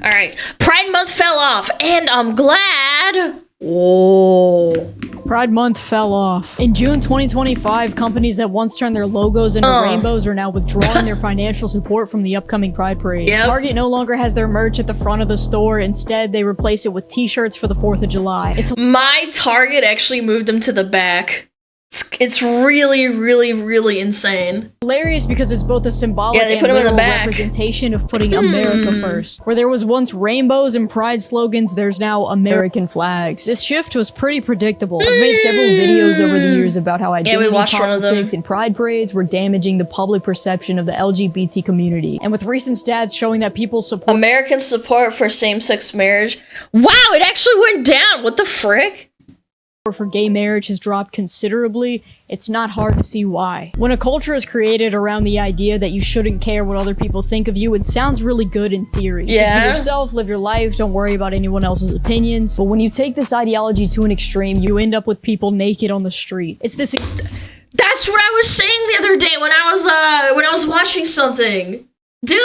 Alright, Pride Month fell off, and I'm glad. Whoa. Pride Month fell off. In June 2025, companies that once turned their logos into rainbows are now withdrawing their financial support from the upcoming Pride Parade. Yep. Target no longer has their merch at the front of the store. Instead, they replace it with t-shirts for the 4th of July. My Target actually moved them to the back. It's really, really, really insane. Hilarious because it's both a symbolic Yeah, they and put 'em in the literal back. representation of putting America first. Where there was once rainbows and pride slogans, there's now American flags. This shift was pretty predictable. I've made several videos over the years about how identity watched one of them. politics and pride parades were damaging the public perception of the LGBT community. And with recent stats showing that people support American support for same-sex marriage. Wow, it actually went down. What the frick? for gay marriage has dropped considerably, it's not hard to see why. When a culture is created around the idea that you shouldn't care what other people think of you, it sounds really good in theory. Just be yourself, live your life, don't worry about anyone else's opinions. But when you take this ideology to an extreme, you end up with people naked on the street. It's this. That's what I was saying the other day when I was watching something. Dude,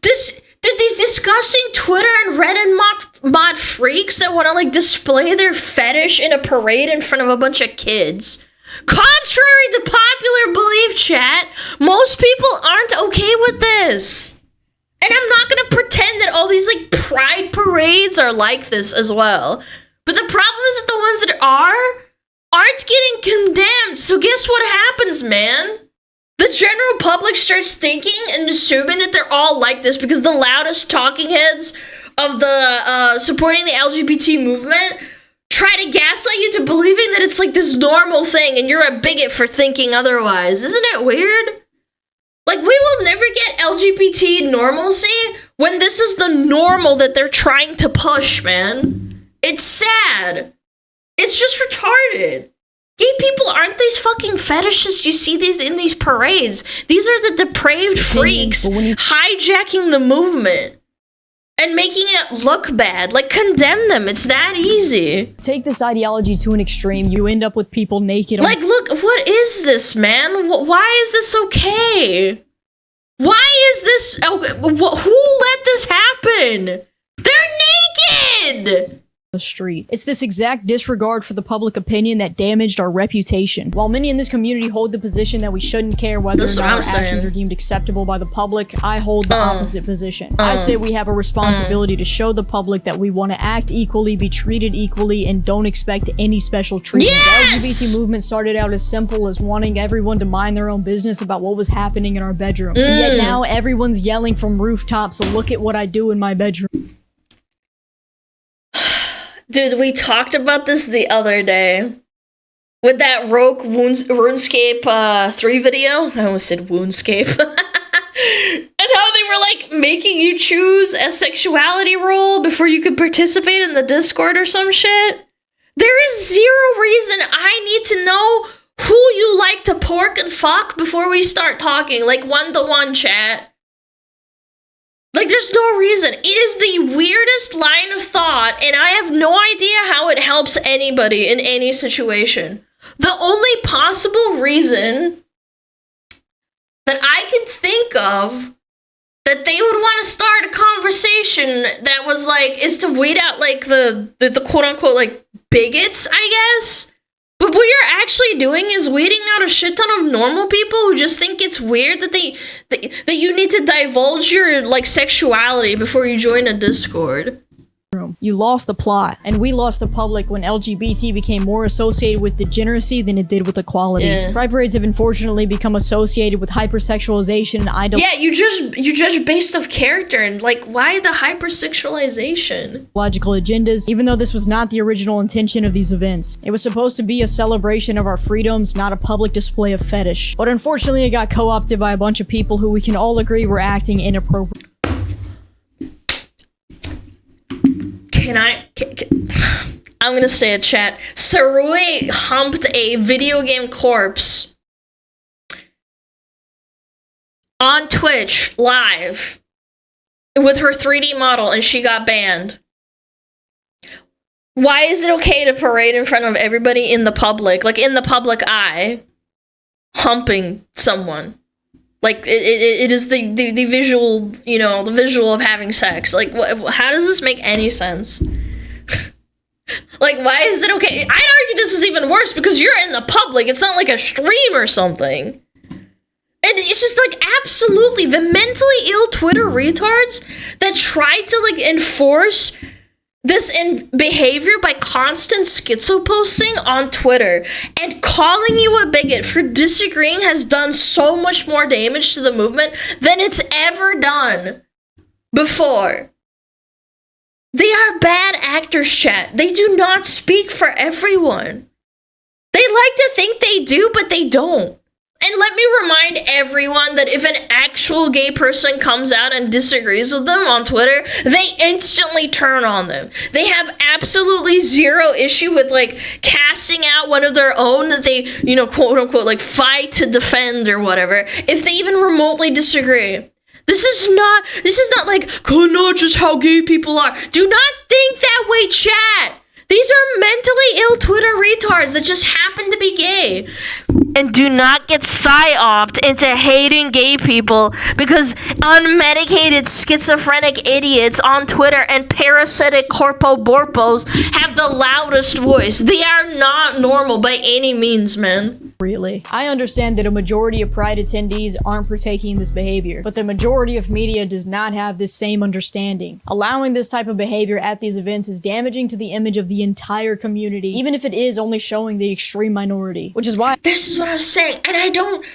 these disgusting Twitter and Reddit mod freaks that want to like display their fetish in a parade in front of a bunch of kids. Contrary to popular belief, chat, most people aren't okay with this. And I'm not gonna pretend that all these like pride parades are like this as well. But the problem is that the ones that aren't getting condemned. So guess what happens, man? The general public starts thinking and assuming that they're all like this because the loudest talking heads of the supporting the LGBT movement try to gaslight you to believing that it's like this normal thing and you're a bigot for thinking otherwise. Isn't it weird? Like, we will never get LGBT normalcy when this is the normal that they're trying to push, man. It's sad. It's just retarded. Gay people aren't these fucking fetishists you see these in these parades. These are the depraved freaks hijacking the movement and making it look bad. Like, condemn them. It's that easy. Take this ideology to an extreme, you end up with people naked. Like, look, what is this, man? Why is this okay? Why is this? Who let this happen? They're naked! The street. It's this exact disregard for the public opinion that damaged our reputation. While many in this community hold the position that we shouldn't care whether or not our actions are deemed acceptable by the public, I hold the opposite position. I say we have a responsibility to show the public that we want to act equally, be treated equally, and don't expect any special treatment. Yes! The LGBT movement started out as simple as wanting everyone to mind their own business about what was happening in our bedrooms. Yet now everyone's yelling from rooftops, look at what I do in my bedroom. Dude, we talked about this the other day. With that Rogue RuneScape 3 video. I almost said Woundscape. And how they were like making you choose a sexuality role before you could participate in the Discord or some shit. There is zero reason I need to know who you like to pork and fuck before we start talking. Like one-to-one chat. Like, there's no reason. It is the weirdest line of thought, and I have no idea how it helps anybody in any situation. The only possible reason that I can think of that they would want to start a conversation that was like, is to weed out like the quote-unquote like bigots, I guess. But what you're actually doing is weeding out a shit ton of normal people who just think it's weird that that you need to divulge your like sexuality before you join a Discord. You lost the plot, and we lost the public when LGBT became more associated with degeneracy than it did with equality. Yeah. Pride parades have unfortunately become associated with hypersexualization and ideological You judge based off character and like why the hypersexualization? agendas, even though this was not the original intention of these events. It was supposed to be a celebration of our freedoms, not a public display of fetish. But unfortunately, it got co-opted by a bunch of people who we can all agree were acting inappropriately. I'm gonna say it, chat. Sarui humped a video game corpse on Twitch live with her 3D model and she got banned. Why is it okay to parade in front of everybody in the public, like in the public eye, humping someone? Like, it is the visual, you know, the visual of having sex. Like, how does this make any sense? Like, why is it okay? I'd argue this is even worse because you're in the public. It's not like a stream or something. And it's just, like, absolutely the mentally ill Twitter retards that try to, like, enforce this behavior by constant schizo posting on Twitter and calling you a bigot for disagreeing has done so much more damage to the movement than it's ever done before. They are bad actors, chat. They do not speak for everyone. They like to think they do, but they don't. And let me remind everyone that if an actual gay person comes out and disagrees with them on Twitter, they instantly turn on them. They have absolutely zero issue with, like, casting out one of their own that they, you know, quote unquote, like, fight to defend or whatever, if they even remotely disagree. This is not like, oh no, just how gay people are. Do not think that way, chat. These are mentally ill Twitter retards that just happen to be gay. And do not get psyoped into hating gay people because unmedicated schizophrenic idiots on Twitter and parasitic corpo-borpos have the loudest voice. They are not normal by any means, man. Really. I understand that a majority of Pride attendees aren't partaking in this behavior, but the majority of media does not have this same understanding. Allowing this type of behavior at these events is damaging to the image of the entire community, even if it is only showing the extreme minority, which is why— This is what I was saying, and I don't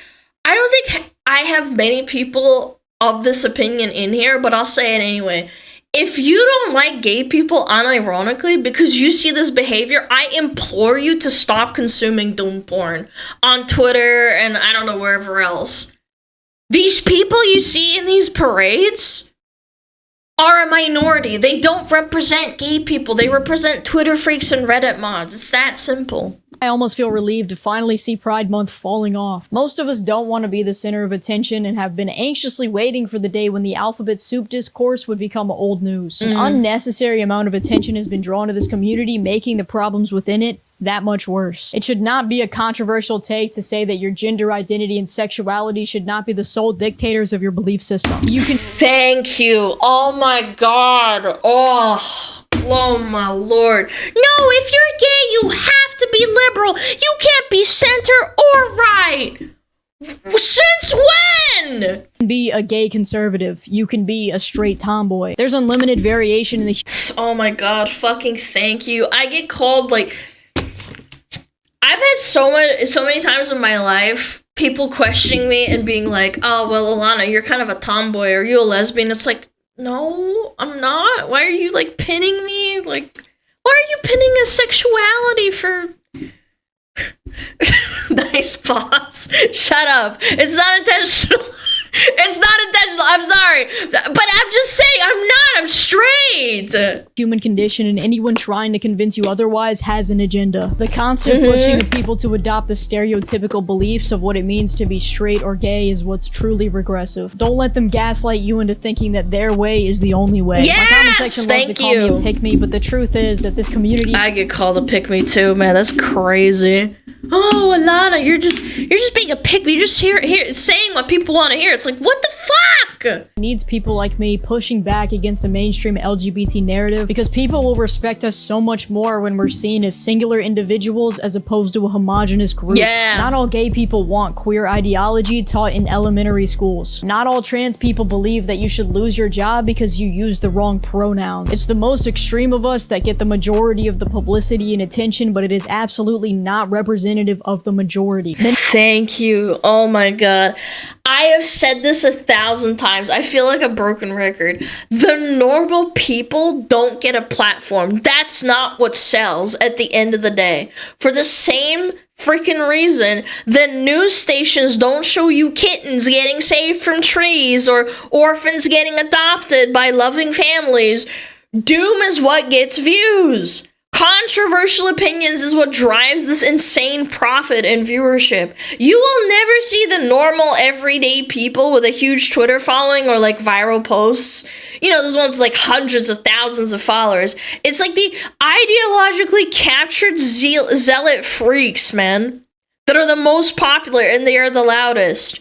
think I have many people of this opinion in here, but I'll say it anyway. If you don't like gay people unironically because you see this behavior, I implore you to stop consuming doom porn on Twitter and I don't know wherever else. These people you see in these parades are a minority. They don't represent gay people. They represent Twitter freaks and Reddit mods. It's that simple. I almost feel relieved to finally see Pride Month falling off. Most of us don't want to be the center of attention and have been anxiously waiting for the day when the alphabet soup discourse would become old news. An unnecessary amount of attention has been drawn to this community, making the problems within it that much worse. It should not be a controversial take to say that your gender identity and sexuality should not be the sole dictators of your belief system. You can— Thank you. Oh my god. Oh my lord. No, if you're gay, you have to be liberal. You can't be center or right. Since when? be a gay conservative. You can be a straight tomboy. There's unlimited variation in the— Oh my god, fucking thank you. I get called, like, I've had so many times in my life people questioning me and being like, oh, well, Alana, you're kind of a tomboy. Are you a lesbian? It's like, no, I'm not. Why are you, like, pinning me? Like, why are you pinning a sexuality for... Nice pause. Shut up. It's not intentional. It's not intentional. I'm sorry. But I'm just saying, I'm not. I'm straight. Human condition, and anyone trying to convince you otherwise has an agenda. The constant pushing of people to adopt the stereotypical beliefs of what it means to be straight or gay is what's truly regressive. Don't let them gaslight you into thinking that their way is the only way. Yes! My comment section loves to call me a pick-me, but the truth is that this community— I get called a pick-me too, man. That's crazy. Oh, Alana, you're just being a pick-me. You're just here saying what people want to hear. It's like, what the fuck? Needs people like me pushing back against the mainstream LGBT narrative, because people will respect us so much more when we're seen as singular individuals as opposed to a homogenous group. Yeah. Not all gay people want queer ideology taught in elementary schools. Not all trans people believe that you should lose your job because you use the wrong pronouns. It's the most extreme of us that get the majority of the publicity and attention, but it is absolutely not representative of the majority. Thank you. Oh my god. I have said this 1,000 times. I feel like a broken record. The normal people don't get a platform. That's not what sells at the end of the day. For the same freaking reason, the news stations don't show you kittens getting saved from trees or orphans getting adopted by loving families. Doom is what gets views. Controversial opinions is what drives this insane profit and viewership. You will never see the normal everyday people with a huge Twitter following or like viral posts. You know, those ones like hundreds of thousands of followers. It's like the ideologically captured zealot freaks, man, that are the most popular and they are the loudest.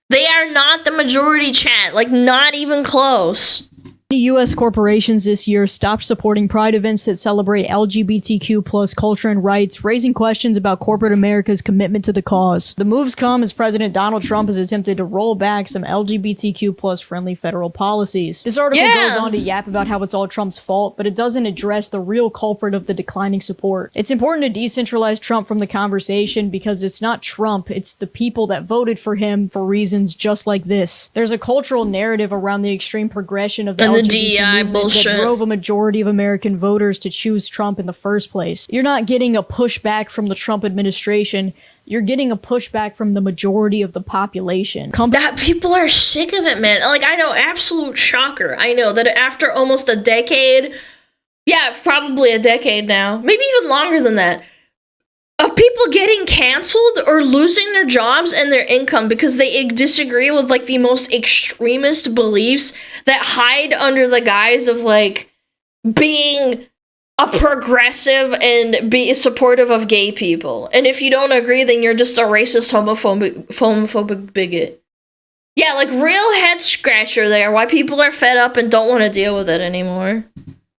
They are not the majority chat, like not even close. U.S. corporations this year stopped supporting pride events that celebrate LGBTQ plus culture and rights, raising questions about corporate America's commitment to the cause. The moves come as President Donald Trump has attempted to roll back some LGBTQ plus friendly federal policies. This article goes on to yap about how it's all Trump's fault, but it doesn't address the real culprit of the declining support. It's important to decentralize Trump from the conversation because it's not Trump, it's the people that voted for him for reasons just like this. There's a cultural narrative around the extreme progression of the DEI bullshit that drove a majority of American voters to choose Trump in the first place. You're not getting a pushback from the Trump administration. You're getting a pushback from the majority of the population. That people are sick of it, man. Like, I know, absolute shocker. I know that after almost a decade, probably a decade now, maybe even longer than that, of people getting canceled or losing their jobs and their income because they disagree with like the most extremist beliefs that hide under the guise of like being a progressive and be supportive of gay people. And if you don't agree, then you're just a racist, homophobic bigot. Yeah, like real head scratcher there. Why people are fed up and don't want to deal with it anymore.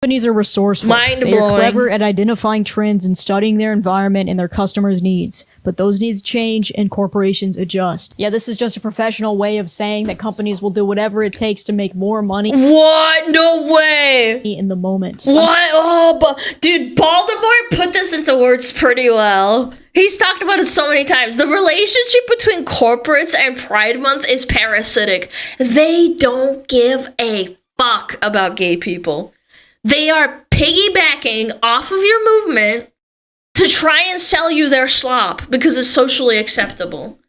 Companies are resourceful. They are clever at identifying trends and studying their environment and their customers' needs. But those needs change and corporations adjust. Yeah, this is just a professional way of saying that companies will do whatever it takes to make more money. What? No way! In the moment. What? Oh, dude, Baldur put this into words pretty well. He's talked about it so many times. The relationship between corporates and Pride Month is parasitic. They don't give a fuck about gay people. They are piggybacking off of your movement to try and sell you their slop because it's socially acceptable.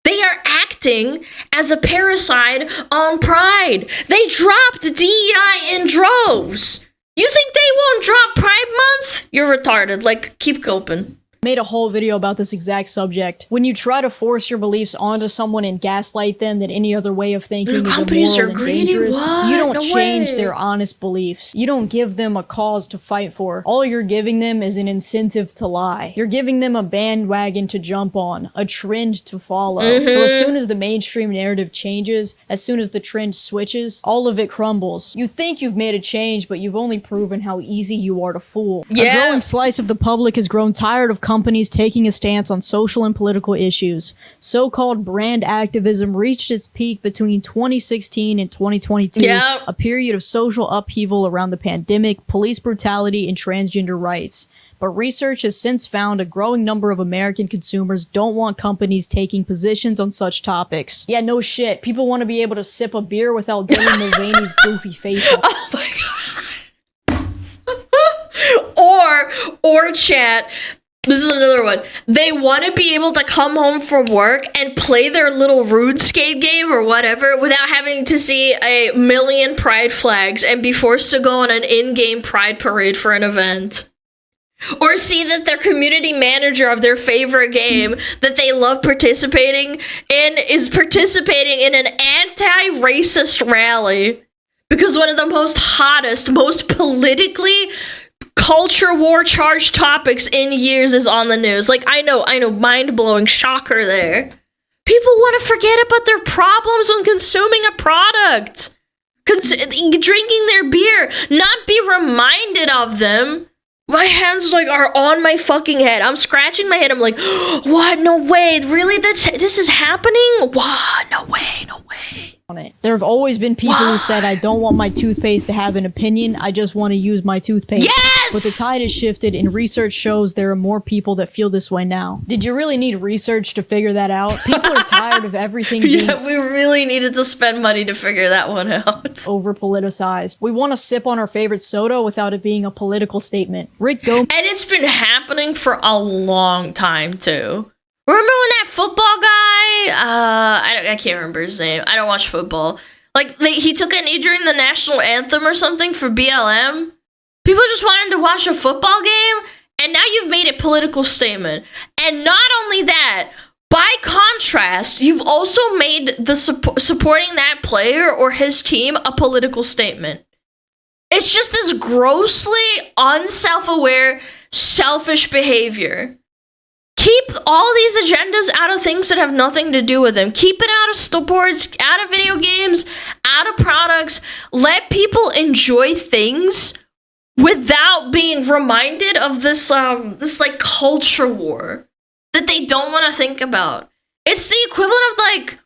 They are acting as a parasite on Pride. They dropped DEI in droves. You think they won't drop Pride Month? You're retarded. Like, keep coping. Made a whole video about this exact subject. When you try to force your beliefs onto someone and gaslight them that any other way of thinking is immoral and dangerous, you don't change their honest beliefs. You don't give them a cause to fight for. All you're giving them is an incentive to lie. You're giving them a bandwagon to jump on, a trend to follow. So as soon as the mainstream narrative changes, as soon as the trend switches, all of it crumbles. You think you've made a change, but you've only proven how easy you are to fool. A growing slice of the public has grown tired of companies taking a stance on social and political issues. So-called brand activism reached its peak between 2016 and 2022, a period of social upheaval around the pandemic, police brutality, and transgender rights. But research has since found a growing number of American consumers don't want companies taking positions on such topics. Yeah, no shit. People want to be able to sip a beer without Dylan Mulvaney's goofy face on. Oh my god. Or chat. This is another one. They want to be able to come home from work and play their little RuneScape game or whatever without having to see a million pride flags and be forced to go on an in-game pride parade for an event. Or see that their community manager of their favorite game that they love participating in is participating in an anti-racist rally. Because one of the most hottest, most politically culture war charged topics in years is on the news. Like, I know, mind-blowing shocker there. People want to forget about their problems when consuming a product. Drinking their beer, not be reminded of them. My hands are on my fucking head. I'm scratching my head. I'm like, what? No way. Really? This is happening? What? No way. No way. There have always been people who said, I don't want my toothpaste to have an opinion, I just want to use my toothpaste. Yes! But the tide has shifted and research shows there are more people that feel this way now. Did you really need research to figure that out? People are tired of everything being we really needed to spend money to figure that one out. Over-politicized. We want to sip on our favorite soda without it being a political statement. Rick Gomez. And it's been happening for a long time, too. Remember when that football guy, I can't remember his name. I don't watch football. Like, he took a knee during the national anthem or something for BLM People just wanted to watch a football game, and now you've made a political statement. And not only that, by contrast, you've also made the supporting that player or his team a political statement. It's just this grossly unself-aware, selfish behavior. Keep all these agendas out of things that have nothing to do with them. Keep it out of sports, out of video games, out of products. Let people enjoy things without being reminded of this like culture war that they don't want to think about. It's the equivalent of like,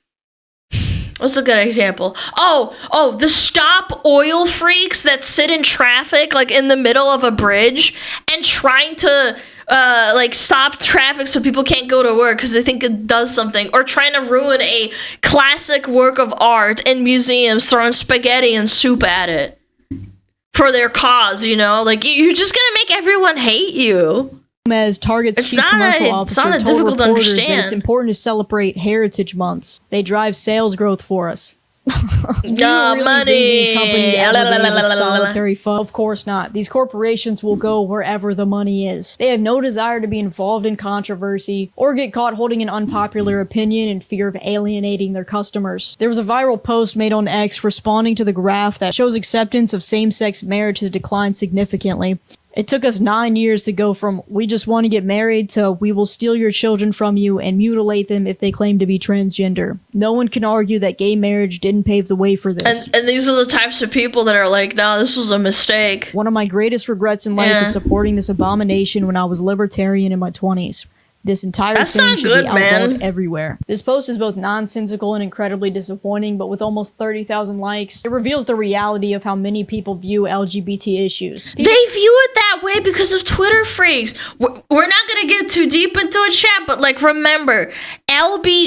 what's a good example? Oh, the stop oil freaks that sit in traffic like in the middle of a bridge and trying to like stop traffic so people can't go to work because they think it does something, or trying to ruin a classic work of art in museums, throwing spaghetti and soup at it for their cause, you know? Like, you're just gonna make everyone hate you. As Target's chief commercial officer told reporters that it's important to celebrate heritage months. They drive sales growth for us. Do you really money. think these companies have a solitary fund? Of course not. These corporations will go wherever the money is. They have no desire to be involved in controversy or get caught holding an unpopular opinion in fear of alienating their customers. There was a viral post made on X responding to the graph that shows acceptance of same-sex marriage has declined significantly. It took us 9 years to go from "we just want to get married" to "we will steal your children from you and mutilate them if they claim to be transgender." No one can argue that gay marriage didn't pave the way for this. And these are the types of people that are like, no, this was a mistake. One of my greatest regrets in life is supporting this abomination when I was libertarian in my 20s. This entire thing should be outlawed everywhere. This post is both nonsensical and incredibly disappointing, but with almost 30,000 likes, it reveals the reality of how many people view LGBT issues. They view it that way because of Twitter freaks. We're not gonna get too deep into a chat, but like, remember, LGBT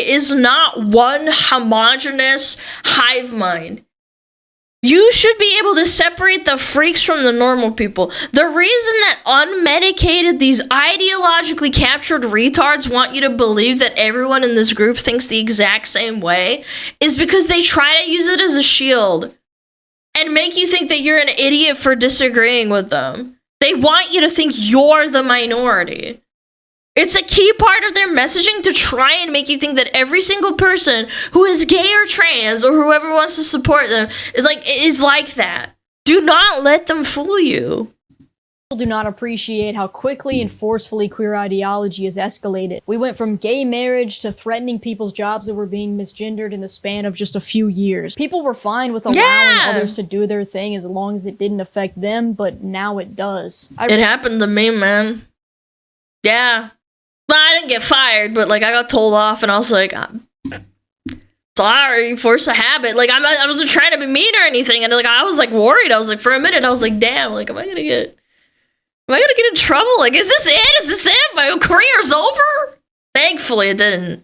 is not one homogenous hive mind. You should be able to separate the freaks from the normal people. The reason that unmedicated, these ideologically captured retards want you to believe that everyone in this group thinks the exact same way is because they try to use it as a shield and make you think that you're an idiot for disagreeing with them. They want you to think you're the minority. It's a key part of their messaging to try and make you think that every single person who is gay or trans or whoever wants to support them is like that. Do not let them fool you. People do not appreciate how quickly and forcefully queer ideology has escalated. We went from gay marriage to threatening people's jobs that were being misgendered in the span of just a few years. People were fine with allowing others to do their thing as long as it didn't affect them, but now it does. It happened to me, man. Yeah. Well, I didn't get fired, but like, I got told off, and I was like, sorry, force a habit. Like, I wasn't trying to be mean or anything, and like, I was like worried. I was like, for a minute, I was like, damn, like, am I gonna get in trouble? Like, is this it? Is this it? My career's over? Thankfully, it didn't.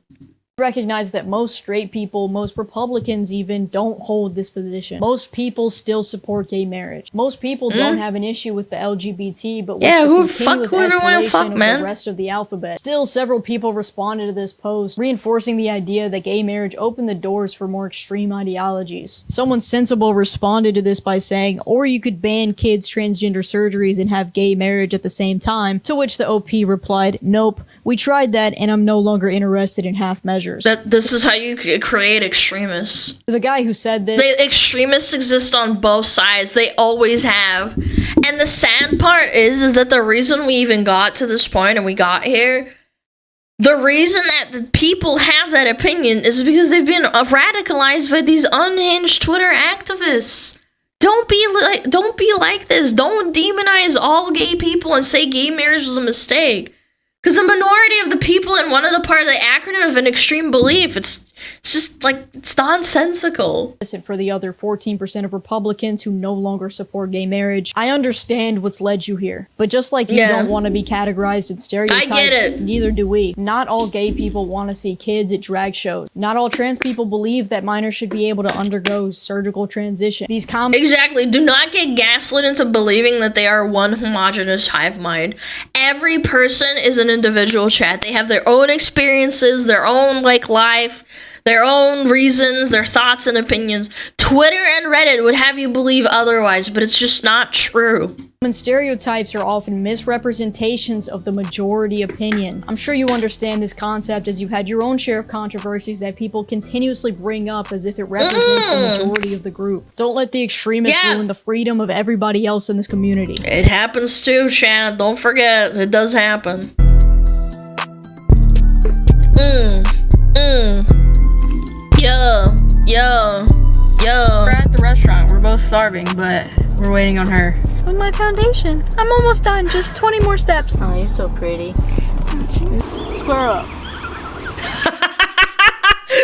Recognize that most straight people, most Republicans even, don't hold this position. Most people still support gay marriage. Most people don't have an issue with the LGBT, but with the continuous escalation of the rest of the alphabet. Still, several people responded to this post, reinforcing the idea that gay marriage opened the doors for more extreme ideologies. Someone sensible responded to this by saying, "Or you could ban kids' transgender surgeries and have gay marriage at the same time," to which the OP replied, "Nope, we tried that and I'm no longer interested in half measures." This is how you create extremists. The guy who said this... Extremists exist on both sides. They always have. And the sad part is that the reason we even got to this point and we got here, the reason that the people have that opinion is because they've been radicalized by these unhinged Twitter activists. Don't be like this. Don't demonize all gay people and say gay marriage was a mistake. Because the minority of the people in one of the part of the acronym of an extreme belief, it's just like, it's nonsensical. For the other 14% of Republicans who no longer support gay marriage, I understand what's led you here. But just like you don't want to be categorized and stereotyped, I get it. Neither do we. Not all gay people want to see kids at drag shows. Not all trans people believe that minors should be able to undergo surgical transition. These Exactly. Do not get gaslit into believing that they are one homogenous hive mind. Every person is an individual, chat. They have their own experiences, their own life, their own reasons, their thoughts and opinions. Twitter and Reddit would have you believe otherwise, but it's just not true. And stereotypes are often misrepresentations of the majority opinion. I'm sure you understand this concept as you've had your own share of controversies that people continuously bring up as if it represents the majority of the group. Don't let the extremists ruin the freedom of everybody else in this community. It happens too, Chad. Don't forget, it does happen. Yo. We're at the restaurant. We're both starving, but we're waiting on her. With my foundation. I'm almost done. Just 20 more steps. Oh, you're so pretty. Square up.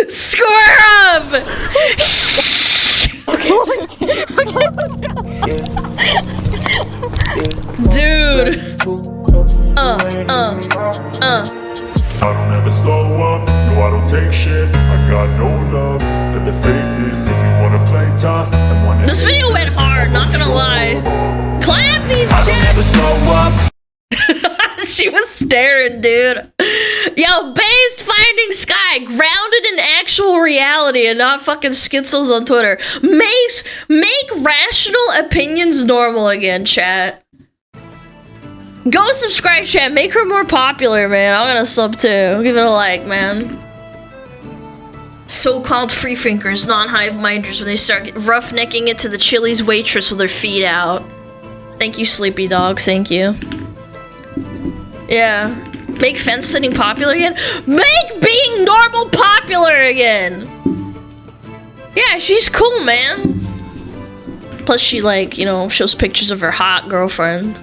Square up! Dude. I don't ever slow up, no I don't take shit. I got no love for the fakeness. If you wanna play tough and wanna This video went hard, not gonna lie. Clap me, I don't ever slow up. She was staring, dude. Yo, based Finding Sky, grounded in actual reality and not fucking schizos on Twitter. Make rational opinions normal again, chat. Go subscribe, chat. Make her more popular, man. I'm gonna sub too. Give it a like, man. So-called freethinkers, non-hive-minders, when they start roughnecking it to the Chili's waitress with her feet out. Thank you, Sleepy Dog. Thank you. Yeah. Make fence sitting popular again? Make being normal popular again! Yeah, she's cool, man. Plus she, like, you know, shows pictures of her hot girlfriend.